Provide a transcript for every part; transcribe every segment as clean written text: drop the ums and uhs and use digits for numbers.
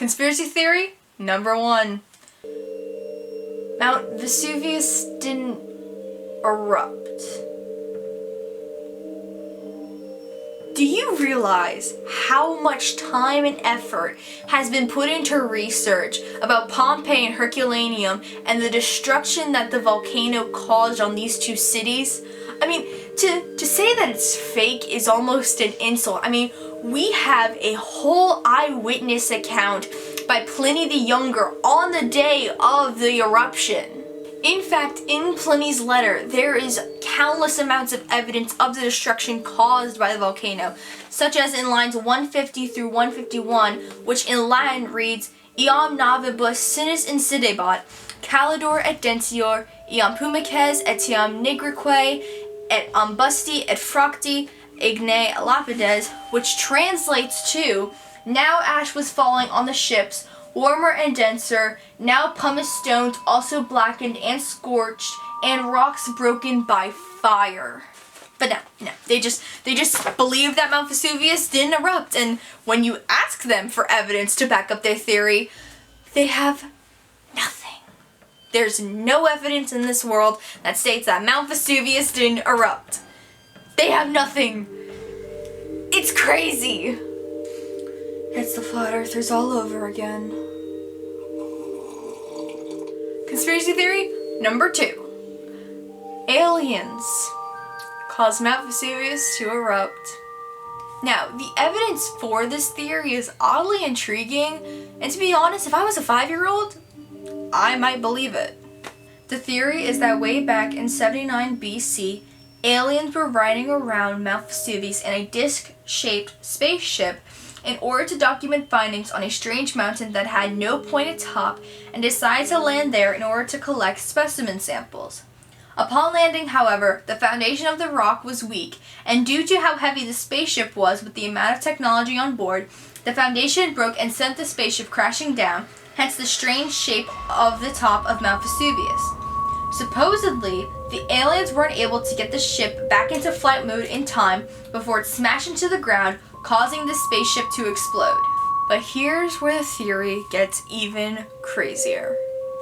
Conspiracy theory number 1. Mount Vesuvius didn't erupt. Do you realize how much time and effort has been put into research about Pompeii and Herculaneum and the destruction that the volcano caused on these two cities? I mean, to say that it's fake is almost an insult. I mean, we have a whole eyewitness account by Pliny the Younger on the day of the eruption. In fact, in Pliny's letter, there is countless amounts of evidence of the destruction caused by the volcano, such as in lines 150 through 151, which in Latin reads, Iam navibus sinis incidebat, calidor et dentior, iam pumices etiam nigrique, et ambusti et fracti, igne lapides, which translates to, now ash was falling on the ships, warmer and denser, now pumice stones also blackened and scorched, and rocks broken by fire. But no, they just believe that Mount Vesuvius didn't erupt, and when you ask them for evidence to back up their theory, they have nothing. There's no evidence in this world that states that Mount Vesuvius didn't erupt. They have nothing. It's crazy. It's the flat earthers all over again. Conspiracy theory number 2. Aliens caused Mount Vesuvius to erupt. Now, the evidence for this theory is oddly intriguing, and to be honest, if I was a 5-year-old, I might believe it. The theory is that way back in 79 BC, aliens were riding around Mount Vesuvius in a disc-shaped spaceship in order to document findings on a strange mountain that had no pointed top, and decided to land there in order to collect specimen samples. Upon landing, however, the foundation of the rock was weak, and due to how heavy the spaceship was with the amount of technology on board, the foundation broke and sent the spaceship crashing down, hence the strange shape of the top of Mount Vesuvius. Supposedly, the aliens weren't able to get the ship back into flight mode in time before it smashed into the ground, causing the spaceship to explode. But here's where the theory gets even crazier.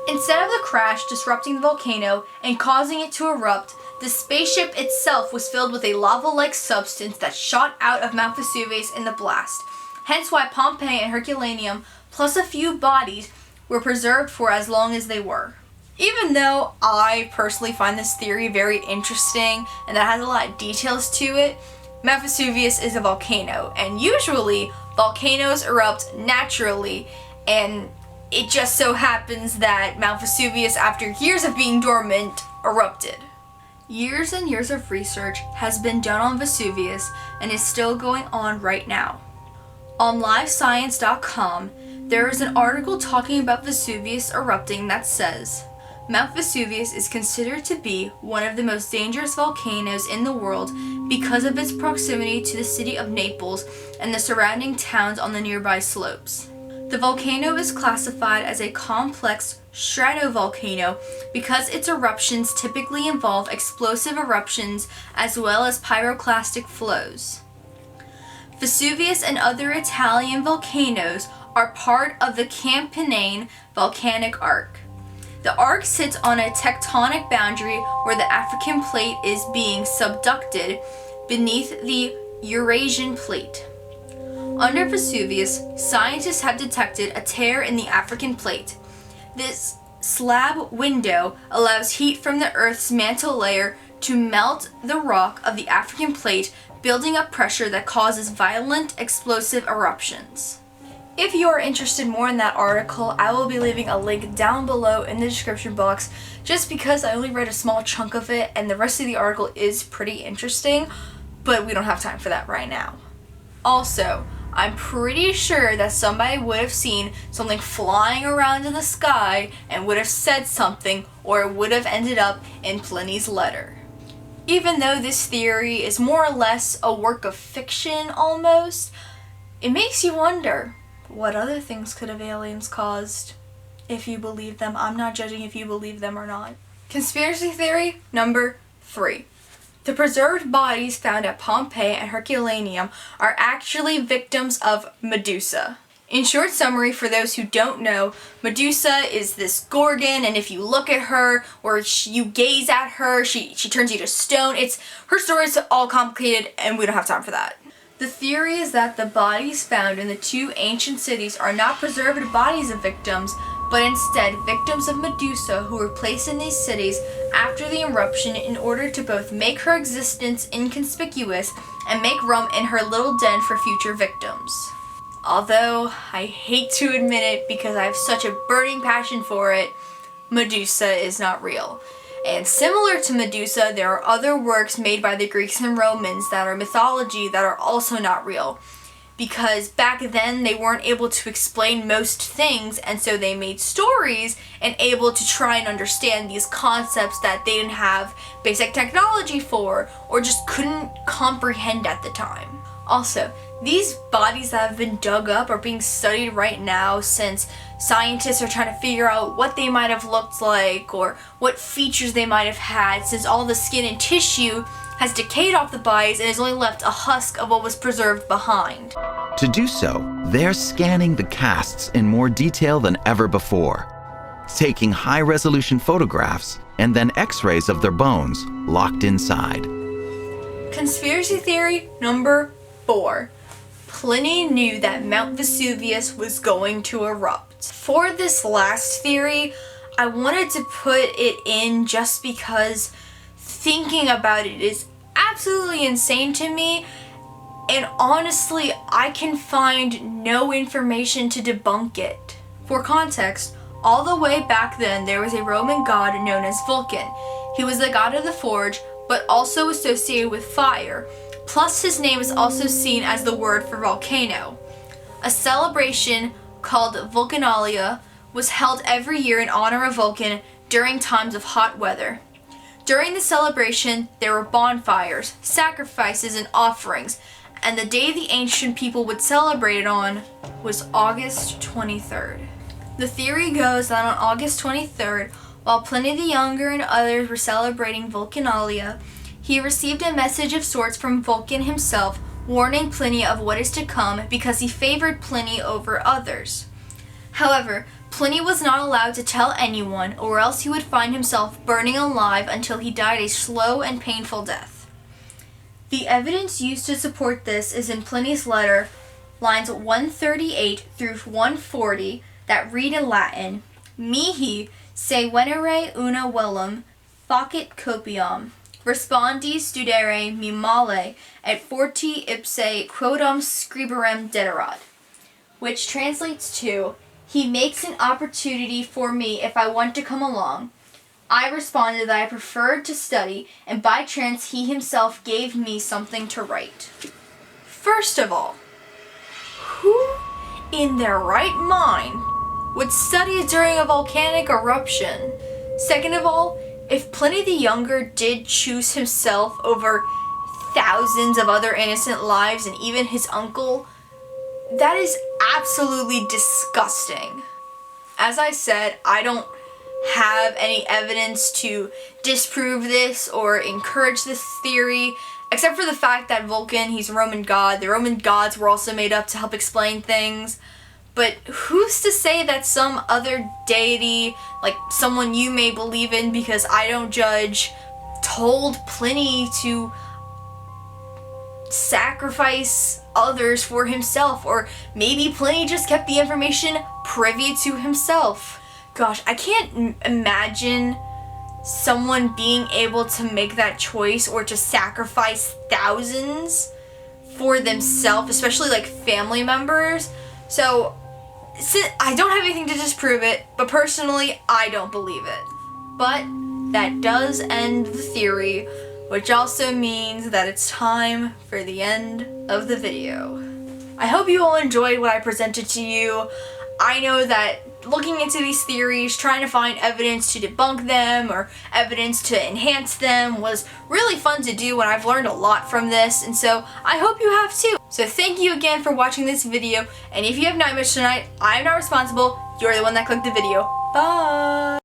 Instead of the crash disrupting the volcano and causing it to erupt, the spaceship itself was filled with a lava-like substance that shot out of Mount Vesuvius in the blast. Hence why Pompeii and Herculaneum, plus a few bodies, were preserved for as long as they were. Even though I personally find this theory very interesting and that has a lot of details to it, Mount Vesuvius is a volcano, and usually volcanoes erupt naturally, and it just so happens that Mount Vesuvius, after years of being dormant, erupted. Years and years of research has been done on Vesuvius and is still going on right now. On livescience.com, there is an article talking about Vesuvius erupting that says, Mount Vesuvius is considered to be one of the most dangerous volcanoes in the world because of its proximity to the city of Naples and the surrounding towns on the nearby slopes. The volcano is classified as a complex stratovolcano because its eruptions typically involve explosive eruptions as well as pyroclastic flows. Vesuvius and other Italian volcanoes are part of the Campanian volcanic arc. The arc sits on a tectonic boundary where the African plate is being subducted beneath the Eurasian plate. Under Vesuvius, scientists have detected a tear in the African plate. This slab window allows heat from the Earth's mantle layer to melt the rock of the African plate, building up pressure that causes violent explosive eruptions. If you are interested more in that article, I will be leaving a link down below in the description box just because I only read a small chunk of it and the rest of the article is pretty interesting, but we don't have time for that right now. Also, I'm pretty sure that somebody would have seen something flying around in the sky and would have said something, or it would have ended up in Pliny's letter. Even though this theory is more or less a work of fiction almost, it makes you wonder, what other things could have aliens caused? If you believe them. I'm not judging if you believe them or not. Conspiracy theory number 3. The preserved bodies found at Pompeii and Herculaneum are actually victims of Medusa. In short summary, for those who don't know, Medusa is this gorgon, and if you look at her or you gaze at her, she turns you to stone. Her story is all complicated, and we don't have time for that. The theory is that the bodies found in the two ancient cities are not preserved bodies of victims, but instead victims of Medusa who were placed in these cities after the eruption in order to both make her existence inconspicuous and make room in her little den for future victims. Although, I hate to admit it because I have such a burning passion for it, Medusa is not real. And similar to Medusa, there are other works made by the Greeks and Romans that are mythology that are also not real. Because back then they weren't able to explain most things, and so they made stories and able to try and understand these concepts that they didn't have basic technology for or just couldn't comprehend at the time. Also, these bodies that have been dug up are being studied right now since scientists are trying to figure out what they might have looked like or what features they might have had, since all the skin and tissue has decayed off the bodies and has only left a husk of what was preserved behind. To do so, they're scanning the casts in more detail than ever before, taking high-resolution photographs and then x-rays of their bones locked inside. Conspiracy theory number 4. Pliny knew that Mount Vesuvius was going to erupt. For this last theory, I wanted to put it in just because thinking about it is absolutely insane to me, and honestly, I can find no information to debunk it. For context, all the way back then, there was a Roman god known as Vulcan. He was the god of the forge, but also associated with fire. Plus, his name is also seen as the word for volcano. A celebration called Volcanalia was held every year in honor of Vulcan during times of hot weather. During the celebration, there were bonfires, sacrifices, and offerings, and the day the ancient people would celebrate it on was August 23rd. The theory goes that on August 23rd, while Pliny the Younger and others were celebrating Volcanalia, he received a message of sorts from Vulcan himself, warning Pliny of what is to come because he favored Pliny over others. However, Pliny was not allowed to tell anyone, or else he would find himself burning alive until he died a slow and painful death. The evidence used to support this is in Pliny's letter, lines 138 through 140, that read in Latin, Mihi se venere una velum facit copiam. Respondi studere me male et forti ipse quodam scriberem dederat, which translates to, he makes an opportunity for me if I want to come along. I responded that I preferred to study, and by chance he himself gave me something to write. First of all, who in their right mind would study during a volcanic eruption? Second of all, if Pliny the Younger did choose himself over thousands of other innocent lives and even his uncle, that is absolutely disgusting. As I said, I don't have any evidence to disprove this or encourage this theory, except for the fact that Vulcan, he's a Roman god. The Roman gods were also made up to help explain things. But who's to say that some other deity, like someone you may believe in because I don't judge, told Pliny to sacrifice others for himself? Or maybe Pliny just kept the information privy to himself. Gosh, I can't imagine someone being able to make that choice or to sacrifice thousands for themselves, especially like family members. So I don't have anything to disprove it, but personally, I don't believe it. But that does end the theory, which also means that it's time for the end of the video. I hope you all enjoyed what I presented to you. I know that looking into these theories, trying to find evidence to debunk them or evidence to enhance them was really fun to do, and I've learned a lot from this, and so I hope you have too. So thank you again for watching this video, and if you have nightmares tonight, I'm not responsible. You're the one that clicked the video. Bye!